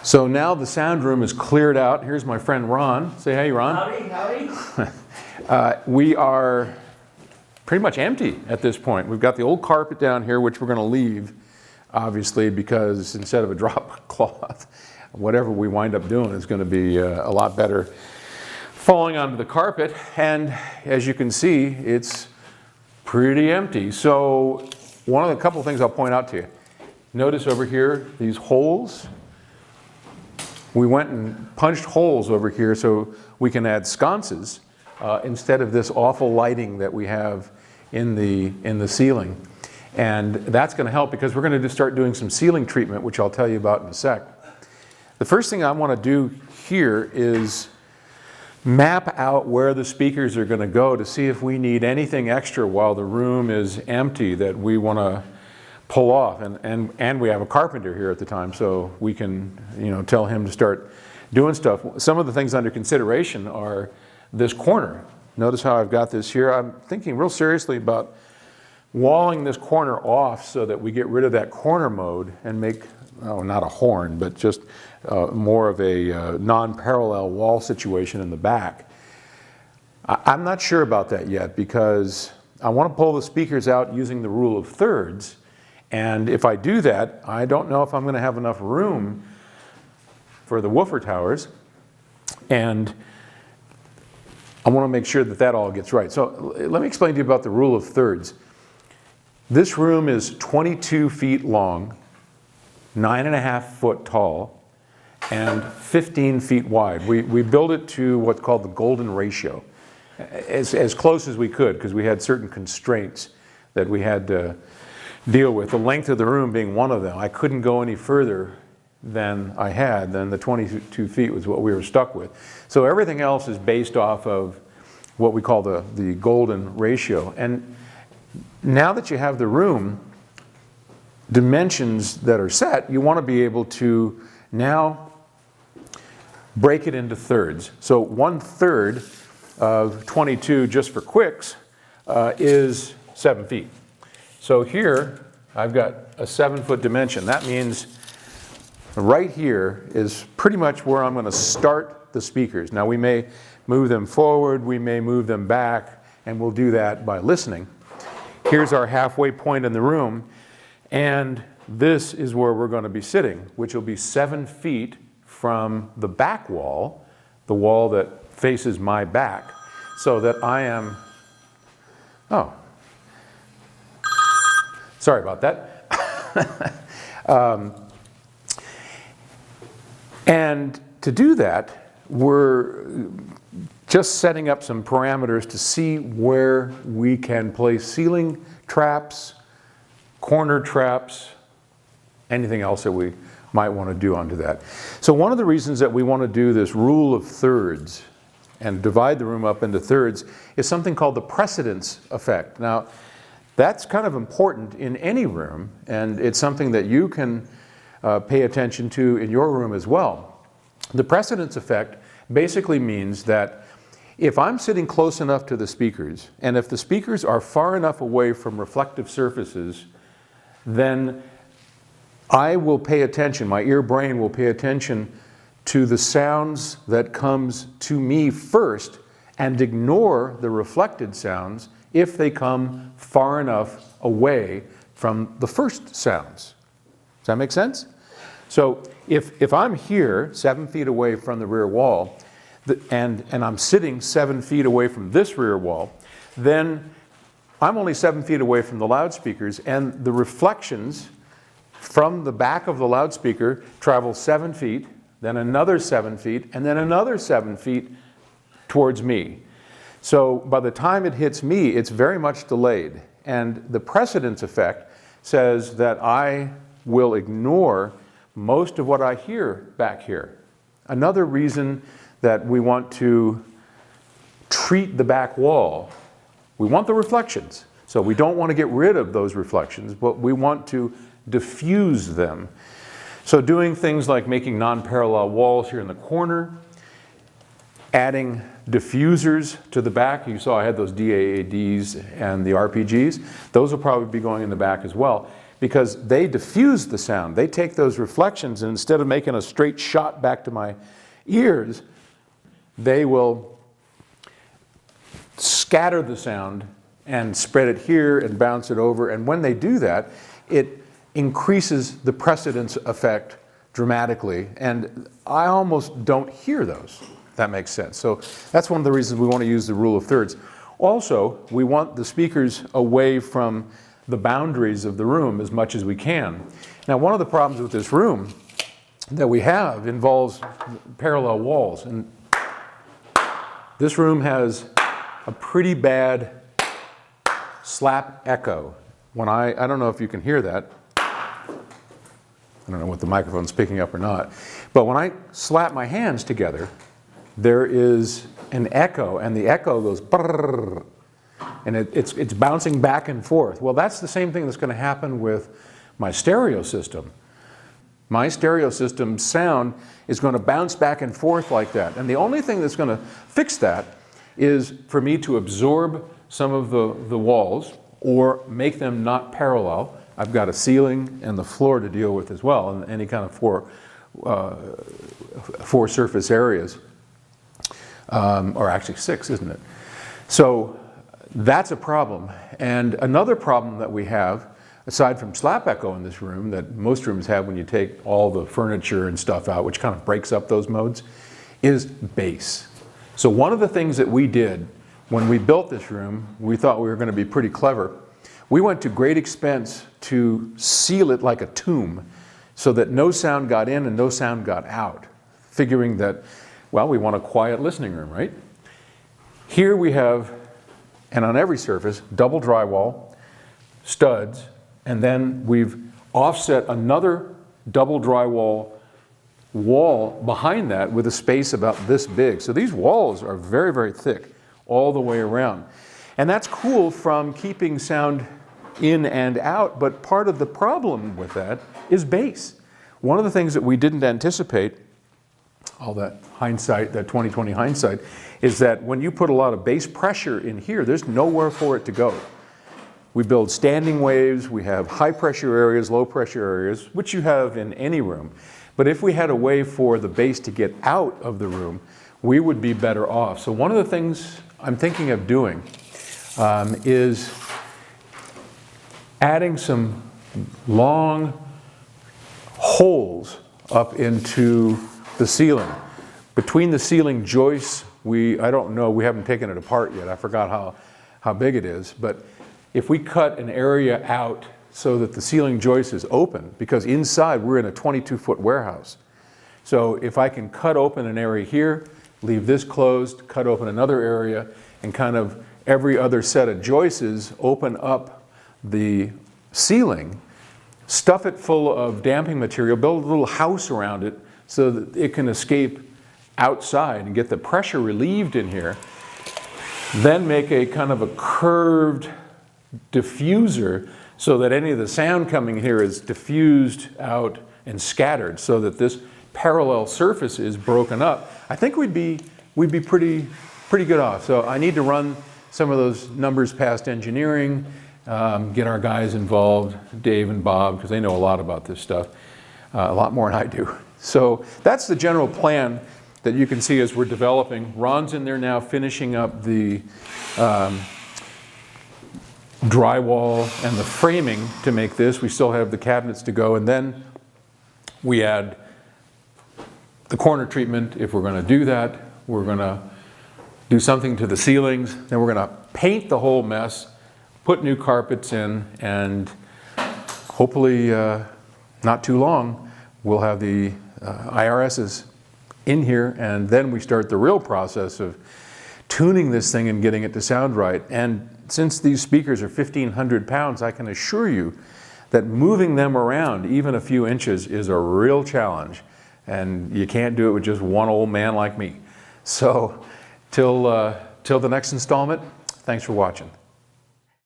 So now the sound room is cleared out. Here's my friend Ron. Say hey, Ron. Howdy. We are pretty much empty at this point. We've got the old carpet down here, which we're going to leave, obviously, because instead of a drop cloth, whatever we wind up doing is going to be a lot better falling onto the carpet. And as you can see, it's pretty empty. So one of the couple of things I'll point out to you. Notice over here, these holes. We went and punched holes over here so we can add sconces instead of this awful lighting that we have in the ceiling. And that's going to help because we're going to just start doing some ceiling treatment, which I'll tell you about in a sec. The first thing I want to do here is map out where the speakers are going to go to see if we need anything extra while the room is empty that we want to pull off. And we have a carpenter here at the time, so we can, tell him to start doing stuff. Some of the things under consideration are this corner. Notice how I've got this here. I'm thinking real seriously about walling this corner off so that we get rid of that corner mode and make, not a horn, but just more of a non-parallel wall situation in the back. I'm not sure about that yet because I want to pull the speakers out using the rule of thirds. And if I do that, I don't know if I'm going to have enough room for the woofer towers. And I want to make sure that that all gets right. So let me explain to you about the rule of thirds. This room is 22 feet long, 9.5 foot tall, and 15 feet wide. We built it to what's called the golden ratio, as close as we could, because we had certain constraints that we had to deal with, the length of the room being one of them. I couldn't go any further than the 22 feet was what we were stuck with. So everything else is based off of what we call the golden ratio. And now that you have the room dimensions that are set, you want to be able to now break it into thirds. So 1/3 of 22, just for quicks, is 7 feet. So here, I've got a 7-foot dimension. That means right here is pretty much where I'm going to start the speakers. Now we may move them forward, we may move them back, and we'll do that by listening. Here's our halfway point in the room, and this is where we're going to be sitting, which will be 7 feet from the back wall, the wall that faces my back, so that I am, sorry about that. And to do that, we're just setting up some parameters to see where we can place ceiling traps, corner traps, anything else that we might want to do onto that. So one of the reasons that we want to do this rule of thirds and divide the room up into thirds is something called the precedence effect. Now, that's kind of important in any room, and it's something that you can pay attention to in your room as well. The precedence effect basically means that if I'm sitting close enough to the speakers, and if the speakers are far enough away from reflective surfaces, then I will pay attention, my ear brain will pay attention to the sounds that comes to me first and ignore the reflected sounds if they come far enough away from the first sounds. Does that make sense? So if I'm here 7 feet away from the rear wall and I'm sitting 7 feet away from this rear wall, then I'm only 7 feet away from the loudspeakers, and the reflections from the back of the loudspeaker travel 7 feet, then another 7 feet, and then another 7 feet towards me. So by the time it hits me, it's very much delayed. And the precedence effect says that I will ignore most of what I hear back here. Another reason that we want to treat the back wall, we want the reflections. So we don't want to get rid of those reflections, but we want to diffuse them. So doing things like making non-parallel walls here in the corner, adding diffusers to the back. You saw I had those DAADs and the RPGs. Those will probably be going in the back as well, because they diffuse the sound. They take those reflections, and instead of making a straight shot back to my ears, they will scatter the sound and spread it here and bounce it over. And when they do that, it increases the precedence effect dramatically. And I almost don't hear those, if that makes sense. So that's one of the reasons we want to use the rule of thirds. Also, we want the speakers away from the boundaries of the room as much as we can. Now, one of the problems with this room that we have involves parallel walls. And this room has a pretty bad slap echo. When I don't know if you can hear that. I don't know what the microphone's picking up or not. But when I slap my hands together, there is an echo, and the echo goes brrrr, and it's bouncing back and forth. Well, that's the same thing that's going to happen with my stereo system. My stereo system sound is going to bounce back and forth like that. And the only thing that's going to fix that is for me to absorb some of the walls or make them not parallel. I've got a ceiling and the floor to deal with as well, and any kind of four surface areas, or actually 6, isn't it? So that's a problem. And another problem that we have, aside from slap echo in this room, that most rooms have when you take all the furniture and stuff out, which kind of breaks up those modes, is bass. So one of the things that we did when we built this room, we thought we were going to be pretty clever. We went to great expense to seal it like a tomb so that no sound got in and no sound got out, figuring that, well, we want a quiet listening room, right? Here we have, and on every surface, double drywall, studs, and then we've offset another double drywall wall behind that with a space about this big. So these walls are very, very thick all the way around. And that's cool from keeping sound in and out, but part of the problem with that is bass. One of the things that we didn't anticipate, all that hindsight, that 2020 hindsight, is that when you put a lot of bass pressure in here, there's nowhere for it to go. We build standing waves, we have high pressure areas, low pressure areas, which you have in any room. But if we had a way for the bass to get out of the room, we would be better off. So one of the things I'm thinking of doing is adding some long holes up into the ceiling. Between the ceiling joists, I don't know, we haven't taken it apart yet. I forgot how big it is. But if we cut an area out so that the ceiling joist is open, because inside we're in a 22-foot warehouse. So if I can cut open an area here, leave this closed, cut open another area, and kind of every other set of joists open up the ceiling, stuff it full of damping material, build a little house around it so that it can escape outside and get the pressure relieved in here, then make a kind of a curved diffuser so that any of the sound coming here is diffused out and scattered so that this parallel surface is broken up. I think we'd be pretty good off. So I need to run some of those numbers past engineering, get our guys involved, Dave and Bob, because they know a lot about this stuff, a lot more than I do. So that's the general plan that you can see as we're developing. Ron's in there now finishing up the drywall and the framing to make this. We still have the cabinets to go, and then we add the corner treatment. If we're going to do that, we're going to do something to the ceilings, then we're going to paint the whole mess, put new carpets in, and hopefully not too long we'll have the IRSs in here, and then we start the real process of tuning this thing and getting it to sound right. And since these speakers are 1,500 pounds, I can assure you that moving them around even a few inches is a real challenge, and you can't do it with just one old man like me. So till the next installment, thanks for watching.